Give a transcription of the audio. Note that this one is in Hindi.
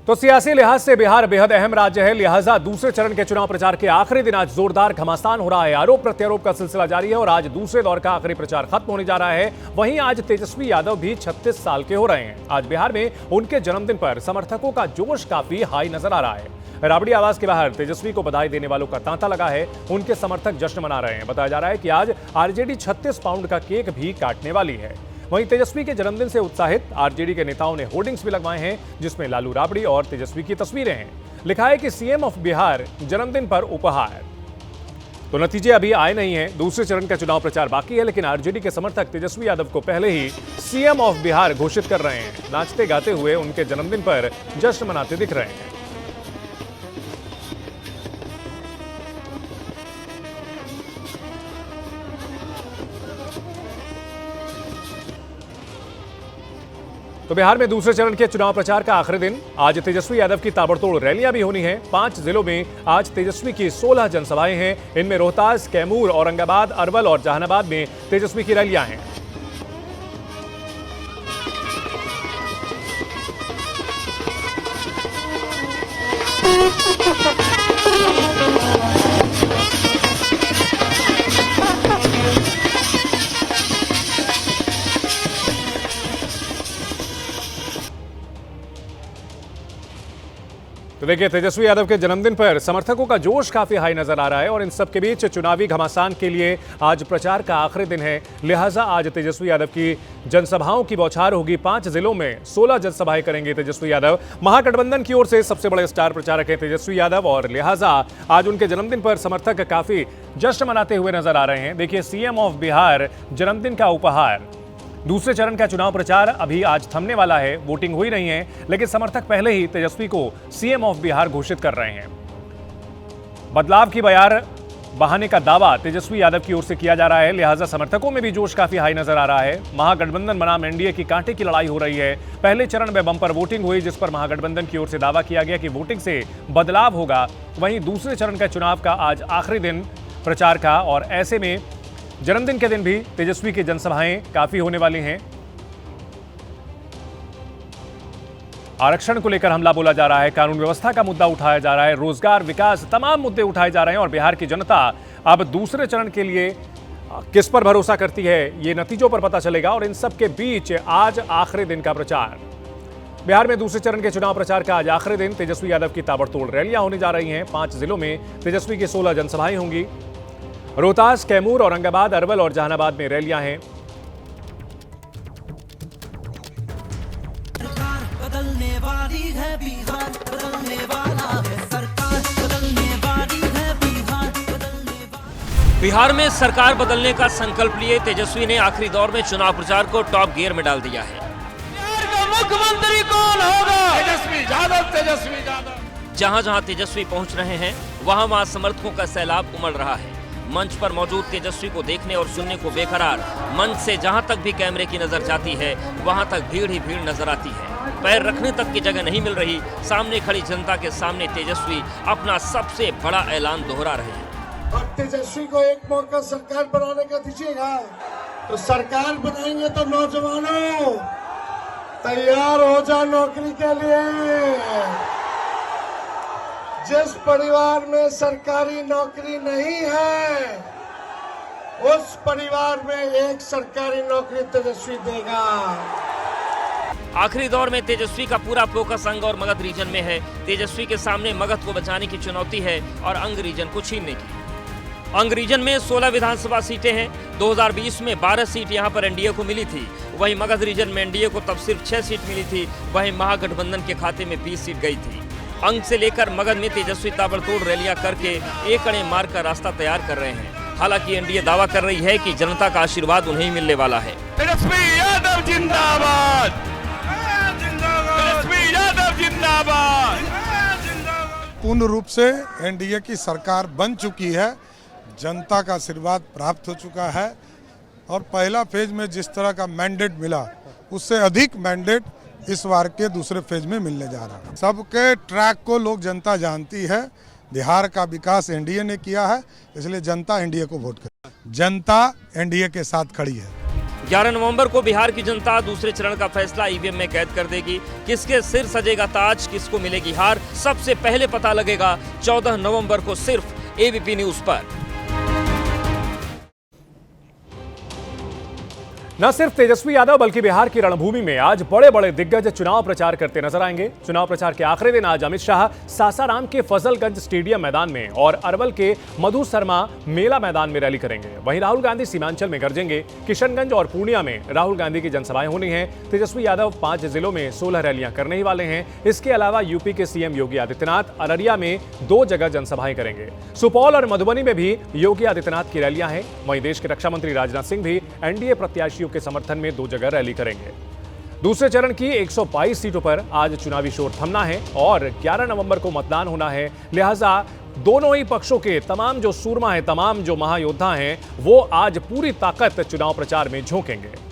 तो सियासी लिहाज से बिहार बेहद अहम राज्य है, लिहाजा दूसरे चरण के चुनाव प्रचार के आखिरी दिन आज जोरदार घमासान हो रहा है। आरोप प्रत्यारोप का सिलसिला जारी है और आज दूसरे दौर का आखिरी प्रचार खत्म होने जा रहा है। वहीं आज तेजस्वी यादव भी 36 साल के हो रहे हैं। आज बिहार में उनके जन्मदिन पर समर्थकों का जोश काफी हाई नजर आ रहा है। राबड़ी आवास के बाहर तेजस्वी को बधाई देने वालों का तांता लगा है। उनके समर्थक जश्न मना रहे हैं। बताया जा रहा है कि आज आरजेडी 36 पाउंड का केक भी काटने वाली है। वहीं तेजस्वी के जन्मदिन से उत्साहित आरजेडी के नेताओं ने होर्डिंग्स भी लगवाए हैं, जिसमें लालू राबड़ी और तेजस्वी की तस्वीरें हैं। लिखा है कि सीएम ऑफ बिहार जन्मदिन पर उपहार। तो नतीजे अभी आए नहीं हैं। दूसरे चरण का चुनाव प्रचार बाकी है, लेकिन आरजेडी के समर्थक तेजस्वी यादव को पहले ही सीएम ऑफ बिहार घोषित कर रहे हैं। नाचते गाते हुए उनके जन्मदिन पर जश्न मनाते दिख रहे हैं। तो बिहार में दूसरे चरण के चुनाव प्रचार का आखिरी दिन। आज तेजस्वी यादव की ताबड़तोड़ रैलियां भी होनी है। 5 जिलों में आज तेजस्वी की 16 जनसभाएं हैं। इनमें रोहतास, कैमूर, औरंगाबाद, अरवल और जहानाबाद में तेजस्वी की रैलियां हैं। तो देखिए, तेजस्वी यादव के जन्मदिन पर समर्थकों का जोश काफी हाई नजर आ रहा है और इन सब के बीच चुनावी घमासान के लिए आज प्रचार का आखिरी दिन है। लिहाजा आज तेजस्वी यादव की जनसभाओं की बौछार होगी। 5 जिलों में 16 जनसभाएं करेंगे तेजस्वी यादव। महागठबंधन की ओर से सबसे बड़े स्टार प्रचारक हैं तेजस्वी यादव और लिहाजा आज उनके जन्मदिन पर समर्थक काफी जश्न मनाते हुए नजर आ रहे हैं। देखिए, सीएम ऑफ बिहार जन्मदिन का उपहार। दूसरे चरण का चुनाव प्रचार अभी आज थमने वाला है। वोटिंग हुई नहीं है, लेकिन समर्थक पहले ही तेजस्वी को सीएम ऑफ बिहार घोषित कर रहे हैं। बदलाव की बयार बहाने का दावा तेजस्वी यादव की ओर से किया जा रहा है। लिहाजा समर्थकों में भी जोश काफी हाई नजर आ रहा है। महागठबंधन बनाम एनडीए की कांटे की लड़ाई हो रही है। पहले चरण में बंपर वोटिंग हुई, जिस पर महागठबंधन की ओर से दावा किया गया कि वोटिंग से बदलाव होगा। वहीं दूसरे चरण का चुनाव का आज आखिरी दिन प्रचार का और ऐसे में जन्मदिन के दिन भी तेजस्वी की जनसभाएं काफी होने वाली हैं। आरक्षण को लेकर हमला बोला जा रहा है, कानून व्यवस्था का मुद्दा उठाया जा रहा है, रोजगार, विकास, तमाम मुद्दे उठाए जा रहे हैं और बिहार की जनता अब दूसरे चरण के लिए किस पर भरोसा करती है, ये नतीजों पर पता चलेगा। और इन सब के बीच आज आखिरी दिन का प्रचार। बिहार में दूसरे चरण के चुनाव प्रचार का आज आखिरी दिन। तेजस्वी यादव की ताबड़तोड़ रैलियां होने जा रही हैं। 5 जिलों में तेजस्वी की 16 जनसभाएं होंगी। रोहतास, कैमूर, औरंगाबाद, अरवल और जहानाबाद में रैलियां हैं। सरकार बदलने वाली है, बिहार बदलने वाला है। सरकार बदलने वाली है, बिहार बदलने वाला। बिहार में सरकार बदलने का संकल्प लिए तेजस्वी ने आखिरी दौर में चुनाव प्रचार को टॉप गियर में डाल दिया है। बिहार का मुख्यमंत्री कौन होगा? तेजस्वी यादव, तेजस्वी यादव। जहां जहां तेजस्वी पहुंच रहे हैं, वहां वहां समर्थकों का सैलाब उमड़ रहा है। मंच पर मौजूद तेजस्वी को देखने और सुनने को बेकरार। मंच से जहां तक भी कैमरे की नजर जाती है, वहां तक भीड़ ही भीड़ नजर आती है। पैर रखने तक की जगह नहीं मिल रही। सामने खड़ी जनता के सामने तेजस्वी अपना सबसे बड़ा ऐलान दोहरा रहे हैं। अब तेजस्वी को एक मौका सरकार बनाने का दीजिएगा, तो सरकार बनाएंगे। तो नौजवानों, तैयार हो जाओ नौकरी के लिए। जिस परिवार में सरकारी नौकरी नहीं है, उस परिवार में एक सरकारी नौकरी तेजस्वी देगा। आखिरी दौर में तेजस्वी का पूरा फोकस अंग और मगध रीजन में है। तेजस्वी के सामने मगध को बचाने की चुनौती है और अंग रीजन को छीनने की। अंग रीजन में 16 विधानसभा सीटें हैं। 2020 में 12 सीट यहां पर एनडीए को मिली थी। वहीं मगध रीजन में एनडीए को तब सिर्फ 6 सीट मिली थी। वहीं महागठबंधन के खाते में 20 सीट गई थी। अंग से लेकर मगध में तेजस्वी ताबड़तोड़ रैलियां करके एक अड़े मार का रास्ता तैयार कर रहे हैं। हालांकि एनडीए दावा कर रही है कि जनता का आशीर्वाद उन्हें ही मिलने वाला है। तेजस्वी यादव जिंदाबाद, तेजस्वी यादव जिंदाबाद। पूर्ण रूप से एनडीए की सरकार बन चुकी है। जनता का आशीर्वाद प्राप्त हो चुका है और पहला फेज में जिस तरह का मैंडेट मिला, उससे अधिक मैंडेट इस बार के दूसरे फेज में मिलने जा रहा है। सबके ट्रैक को लोग जनता जानती है। बिहार का विकास एनडीए ने किया है, इसलिए जनता एनडीए को वोट करे। जनता एनडीए के साथ खड़ी है। 11 नवंबर को बिहार की जनता दूसरे चरण का फैसला ईवीएम में कैद कर देगी। किसके सिर सजेगा ताज, किसको मिलेगी हार, सबसे पहले पता लगेगा 14 नवंबर को सिर्फ एबीपी न्यूज पर। न सिर्फ तेजस्वी यादव बल्कि बिहार की रणभूमि में आज बड़े बड़े दिग्गज चुनाव प्रचार करते नजर आएंगे। चुनाव प्रचार के आखिरी दिन आज अमित शाह सासाराम के फजलगंज स्टेडियम मैदान में और अरवल के मधु शर्मा मेला मैदान में रैली करेंगे। वहीं राहुल गांधी सीमांचल में गरजेंगे। किशनगंज और पूर्णिया में राहुल गांधी की जनसभाएं होनी है। तेजस्वी यादव 5 जिलों में 16 रैलियां करने ही वाले हैं। इसके अलावा यूपी के सीएम योगी आदित्यनाथ अररिया में 2 जगह जनसभाएं करेंगे। सुपौल और मधुबनी में भी योगी आदित्यनाथ की रैलियां हैं। वहीं देश के रक्षा मंत्री राजनाथ सिंह भी एनडीए प्रत्याशियों के समर्थन में 2 जगह रैली करेंगे। दूसरे चरण की 122 सीटों पर आज चुनावी शोर थमना है और 11 नवंबर को मतदान होना है। लिहाजा दोनों ही पक्षों के तमाम जो सूरमा है, तमाम जो महायोद्धा हैं, वो आज पूरी ताकत चुनाव प्रचार में झोंकेंगे।